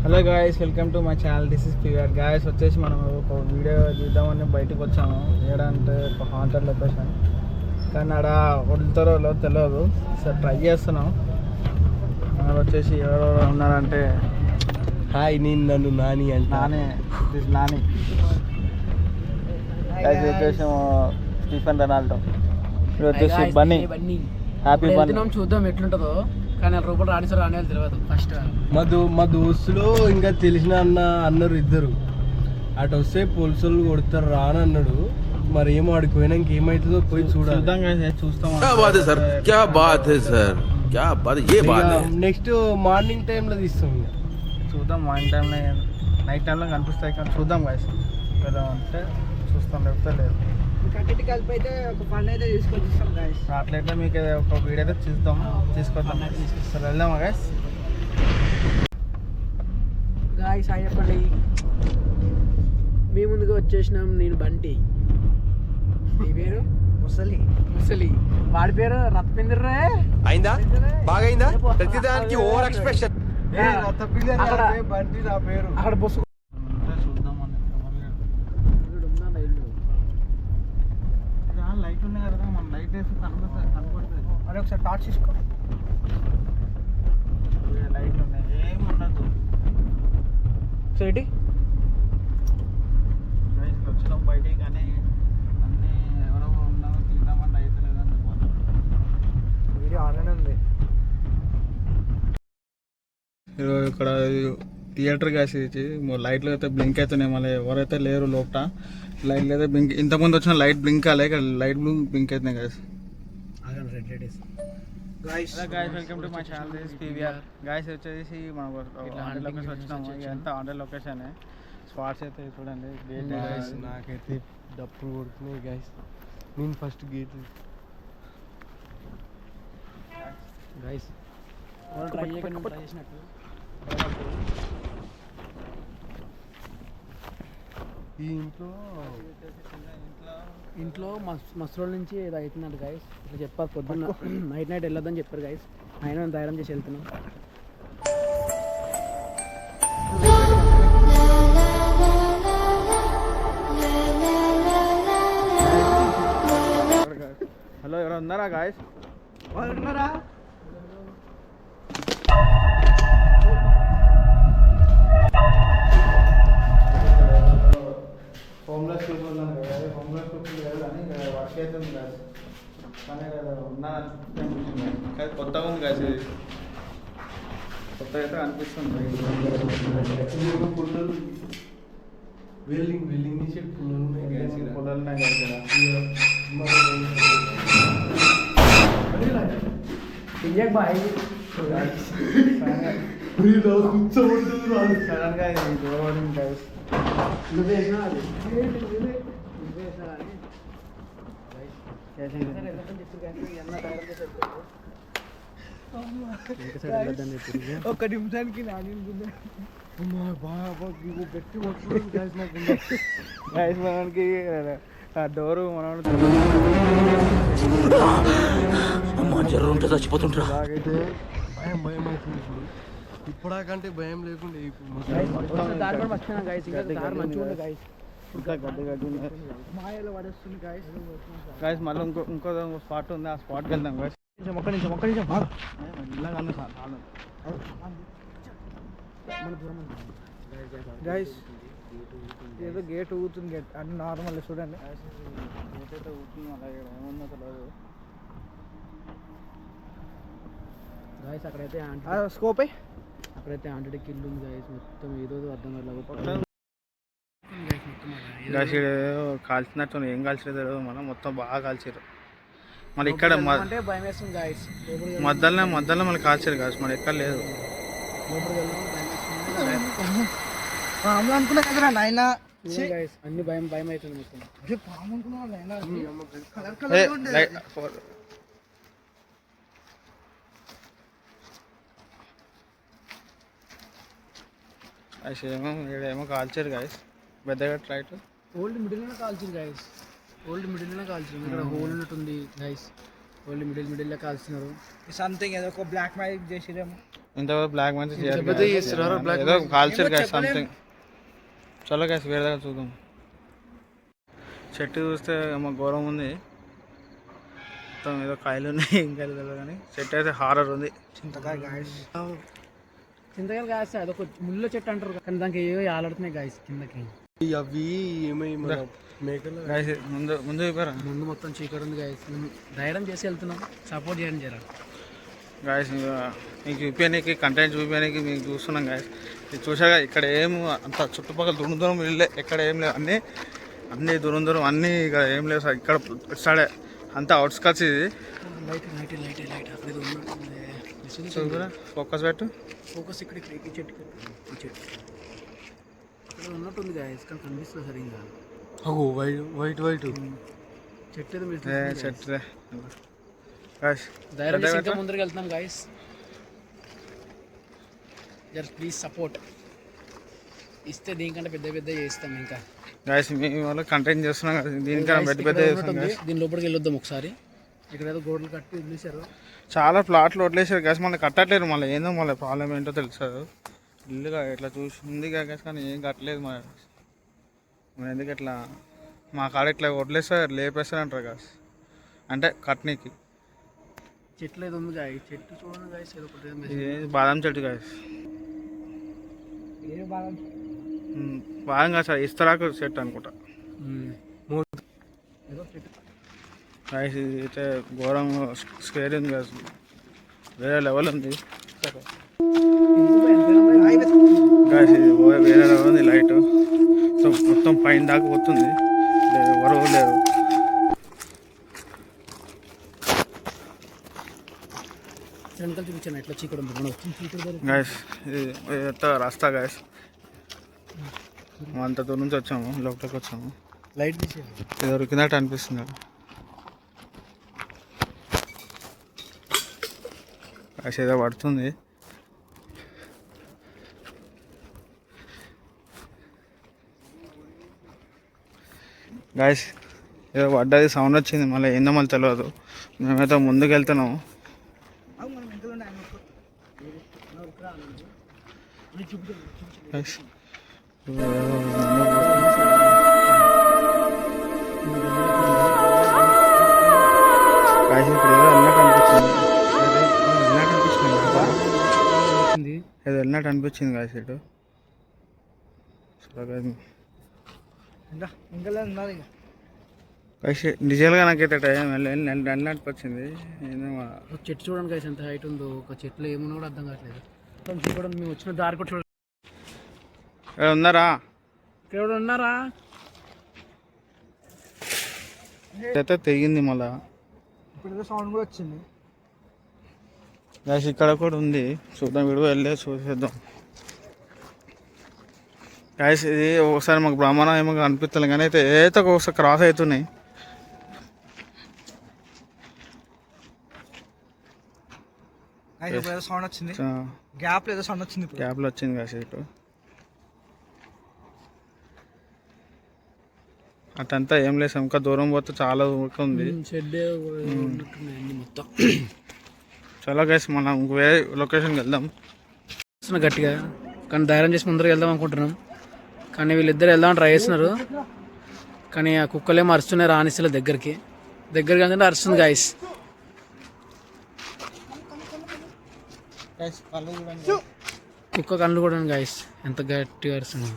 Hello guys, welcome to my channel. This is PVR. Guys వచ్చేసి మనం ఒక video తీద్దామని బయటకు వచ్చాము. ఏడంటే ఒక హాంటెడ్ లొకేషన్, కానీ ఆడ వదులుతారో తెలియదు. సార్ ట్రై చేస్తున్నాం. అక్కడ వచ్చేసి ఎవరెవరు ఉన్నారంటే హాయ్, నేను నన్ను నాని అంటే నాని. దిస్ నాని. వచ్చేసి స్టీఫెన్ రొనాల్డో. ఇది వచ్చేసి బన్నీ. హ్యాపీ బన్నీ. చూద్దాం ఎట్లుంటుందో, కానీ రూపాయలు రాణిసారు రాని తెలియదు. ఫస్ట్ మా దోస్తులు ఇంకా తెలిసిన అన్నారు ఇద్దరు. అటు వస్తే పోలీసులు కొడతారు రాని అన్నాడు. మరి ఏమో ఆడికి పోయినాక ఏమవుతుందో పోయి చూద్దాం. నెక్స్ట్ మార్నింగ్ టైంలో తీస్తాం. చూద్దాం, మార్నింగ్ టైంలో నైట్ టైంలో కనిపిస్తాయి, కానీ చూద్దాం గాయస్. అంటే చూస్తాం, లేకపోతే లేదు. కట్టెటి కలిపి అయితే ఒక పని అయితే తీసుకొచ్చిస్తాం గాయస్. అట్లయితే మీకు ఒక వీడియో అయితే తీసుకొద్దాం. సరే వెళ్దామా గాయస్? గాయస్ హాయ్ చెప్పండి. మీ ముందుగా వచ్చేసినాం. నేను బంటి. మీ పేరు ముసలి. వాడి పేరు రత్పిందిర్రే. అయిందా? బాగా అయిందా? ప్రతిదానికి ఓవర్ ఎక్స్ప్రెషన్. బంటి నా పేరు. అక్కడ బస్సు లైట్ ఉన్నాయి కదా, మనం లైట్ వేసి కనపడుతుంది. అరే ఒకసారి టార్చ్ తీసుకో. లైట్లు ఉన్నాయి, ఏమి ఉండదు. సైడ్ వచ్చినాం బయటికి, కానీ అన్నీ ఎవరో ఉన్నామో తిందామని అయితే లేదని వీడియో ఆన్లైన్ ఉంది. ఇక్కడ థియేటర్ కాసి లైట్లు అయితే బ్లింక్ అవుతున్నాయి. మళ్ళీ ఎవరైతే లేరు లోపల. లైట్లు అయితే బ్లింక్, ఇంతకుముందు వచ్చిన లైట్ బ్లింక్ కాలే, ఇక్కడ లైట్ బ్లింక్ అవుతున్నాయి guys. Welcome to my channel. This is PVR. Guys వచ్చేసి మనం ఆండ్రాయిడ్ లొకేషన్ వచ్చినాము. ఇదంతా ఆండ్రాయిడ్ లొకేషన్. స్పాట్స్ అయితే చూడండి. గేట్ నాకైతే డప్పులు కొడుతున్నాయి గైస్. నేను ఫస్ట్ గేట్ గైస్ ట్రై చేసినట్టు. ఈ ఇంట్లో మస్తు రోజుల నుంచి ఏదో అవుతుందంట గైస్. ఇట్లా చెప్పారు పొద్దున్న నైట్ వెళ్ళొద్దని చెప్పారు గైస్. ఆయన ధైర్యం చేసి వెళ్తున్నాం. హలో, ఎవరు ఉన్నారా గాయస్? ఉన్నారా? హోమ్లెస్ పీపుల్ ఉన్నాను కదా, హోమ్లెస్ పీపుల్ లేదు కానీ ఇక్కడ వర్క్ అవుతుంది కాదు. కానీ ఉన్నాను, కానీ కొత్తగా ఉంది కాదు. ఇది కొత్తగా అయితే అనిపిస్తుంది. వెల్డింగ్ చేసే పుల్లలు ఉన్నాయి గ్యాస్. పొలాలు ఉన్నాయి కదా ఇక్కడ. బాయ్ సడన్ గా ఇది దూరం గైస్. ఒక్క నిమిషానికి గట్టి గైస్ మనకి డోరు చచ్చిపోతుంటా. భయం అవుతుంది ఇప్పుడు. ఇప్పుడాకంటే భయం లేకుండా దారి కూడా మర్చిపోయినా గైస్. ఇంకా దారి మంచిగా ఉంది గైస్. మాయలో పడేస్తుంది గైస్. గైస్ మళ్ళీ ఇంకో స్పాట్ ఉంది, ఆ స్పాట్కి వెళ్దాం గైస్. ఒక్క నిమిషం గైస్. ఏదో గేట్ ఊగుతుంది. గేట్ అన్ని నార్మల్ చూడండి. గేట్ అయితే ఊగుతుంది, అలాగే ఏముందో తెలియదు గైస్. అక్కడైతే స్కోపే, అక్కడైతే ఆంటీకి ఇల్లు ఉంది గైస్. మొత్తం ఏదో అర్థం కాలేదు. కాల్చినట్టు ఏం కాల్చలేదు, మనం మొత్తం బాగా కాల్చారు. మళ్ళీ ఇక్కడ భయం వేస్తుంది గైస్. మధ్యలో మళ్ళీ కాల్చారు కాదు, మరి ఎక్కడ లేదు. అనుకున్నా కదరా నాయన. అన్ని భయం అవుతుంది మొత్తం. ఏమో కాల్చారు గాయస్. పెద్దగా ట్రైట్ ఓల్డ్ మిడిల్లోనే కాల్చింది గైస్. ఇక్కడ హోల్ ఉన్నట్టుంది గైస్. ఓల్డ్ మిడిల్లో కాల్చినారు. సంథింగ్ ఏదో ఒక బ్లాక్ మ్యాజిక్ చేసిరేమో. ఇంతవరకు బ్లాక్ మంచి పెద్ద చేస్తున్నారు, black ఏదో కాల్చారు గైస్ సంథింగ్. చలో గైస్ వేరే దగ్గర చూద్దాం. చెట్టు చూస్తే ఏమో ఘోరం ఉంది, మొత్తం ఏదో కాయలు ఉన్నాయి ఇంకా తెలియదు కానీ చెట్టు అయితే హారర్ ఉంది. చింతకాయ గాయస్, చింతకాయలు కాస్తే అదొక ముళ్ళ చెట్టు అంటారు కానీ దానికి ఏవో ఆలాడుతున్నాయి గాయస్ కిందకి. అవి ఏమై మన మేకలు గాయస్ ముందు ముందు చూపారా ముందు మొత్తం చీకటి ఉంది గాయస్. మేము ధైర్యం చేసి వెళ్తున్నాం, సపోర్ట్ చేయండి జర గాయస్. మీకు చూపించడానికి కంటెంట్ చూపించడానికి మీకు చూస్తున్నాం గాయస్. ఇది చూసాక ఇక్కడ ఏం అంత చుట్టుపక్కల దూరం దూరం వెళ్ళే ఎక్కడ ఏం లేవు, అన్నీ దూరం దూరం అన్నీ ఇక్కడ ఏం లేవు సార్. ఇక్కడ సైడే అంతా అవుట్స్కట్స్ ఇది. లైట్ లైట్ లైట్ లైట్ అక్కడ చూడరా ఫోకస్ పెట్టు. ఫోకస్ ఇక్కడ ఇక్కడ ఈ చెట్టు ఈ చెట్టు ఇక్కడ ఉన్నట్టుంది గాయస్ కానీ కనిపిస్తుంది సరిగ్గా. వైట్ వైట్ వైట్ చెట్టు ఏదో మీరు చెట్టు గాయస్. ధైర్యం చేసి ఇంకా ముందరికి వెళ్తున్నాం గాయస్. జస్ట్ ప్లీజ్ సపోర్ట్ ఇస్తే దీనికంటే పెద్ద పెద్ద చేస్తాం ఇంకా గాయస్. మేము వాళ్ళు కంటెంట్ చేస్తున్నాం కదా, దీనికన్నా పెద్ద పెద్ద చేస్తాం గాయస్. దీని లోపలికి వెళ్ళొద్దాం ఒకసారి. ఇక్కడ ఏదో గోడలు కట్టి వదిలేశారు, చాలా ప్లాట్లు వదిలేసారు గాయస్. మళ్ళీ కట్టట్లేరు, మళ్ళీ ఏందో మళ్ళీ ప్రాబ్లం ఏంటో తెలుసు. ఇల్లుగా ఇట్లా చూసింది గాయస్ కానీ ఏం కట్టలేదు మరి ఎందుకు ఇట్లా మా కాడ ఇట్లా వదిలేస్తారు లేపేస్తారంటారు గాయస్, అంటే కట్నీకి. చెట్లు ఏదో ఉంది గాయ, చెట్టు చూడండి గాయస్. ఏదో ఒకటి ఇది బాదం చెట్టు గాయస్. ఏ బాదం బాదం కాదు సార్, ఇస్తరాకు చెట్టు అనుకుంటా ఏదో చెట్టు గాయస్. ఇది అయితే ఘోరం స్కేర్ ఉంది గాయస్, వేరే లెవెల్ ఉంది గాయస్. ఇది వేరే లెవెల్ ఉంది, లైట్ మొత్తం పైన దాకా పోతుంది, ఎవరు లేరు. వెనకాల చూపించాను ఎట్లా చీకటి ఉంది మనం వచ్చిన చీకటి గాయస్. ఇది రాస్తా గాయస్, అంత దూరం నుంచి వచ్చాము, లోపలికి వచ్చాము. లైట్ తీసేది ఇది దొరికినట్టు అనిపిస్తుంది గాయస్. ఏదో పడుతుంది గాయస్, ఏదో పడ్డది, సౌండ్ వచ్చింది, మళ్ళీ ఏందో మళ్ళీ తెలియదు. మేమైతే ముందుకు వెళ్తున్నాము. గాయస్ ఇప్పుడు ఏదో వెళ్ళినట్టు అనిపించింది, ఏదో వెళ్ళినట్టు అనిపించింది గాయస్. ఇటు డిజైల్గా నాకైతే టైం వెళ్ళినట్టు వచ్చింది. చెట్టు చూడండి గాయస్ ఎంత హైట్ ఉందో, ఒక చెట్లు ఏమన్నా కూడా అర్థం కావట్లేదు. చూడండి మేము వచ్చిన దారి కూడా చూడండి. ఉన్నారా ఇక్కడ ఉన్నారా అయితే తెగింది మళ్ళా. ఇప్పుడు సౌండ్ కూడా వచ్చింది గాయస్. ఇక్కడ కూడా ఉంది, చూద్దాం, విడిగా వెళ్ళే చూసేద్దాం గాయస్. ఇది ఒకసారి మాకు బ్రహ్మాండం ఏమో అనిపిస్తుంది కానీ అయితే ఏదో ఒకసారి క్రాస్ అవుతున్నాయి. సౌండ్ వచ్చింది, గ్యాప్ ఏదో సౌండ్ వచ్చింది, గ్యాప్లో వచ్చింది గాయస్. ఇటు అటంతా ఏం లేదు, ఇంకా దూరం పోతే చాలా ఊరిక ఉంది. మొత్తం చాలా గైస్, మనం వేరే లొకేషన్కి వెళ్దాం గట్టిగా. కానీ ధైర్యం చేసి ముందరికి వెళ్దాం అనుకుంటున్నాం, కానీ వీళ్ళిద్దరు వెళ్దామని ట్రై చేస్తున్నారు. కానీ ఆ కుక్కలేమో అరుస్తున్నాయి, రానిస్తలే దగ్గరికి అంటే అరుస్తుంది గాయస్. కుక్క కళ్ళు కూడా గాయస్ ఎంత గట్టిగా అరుస్తున్నాయి.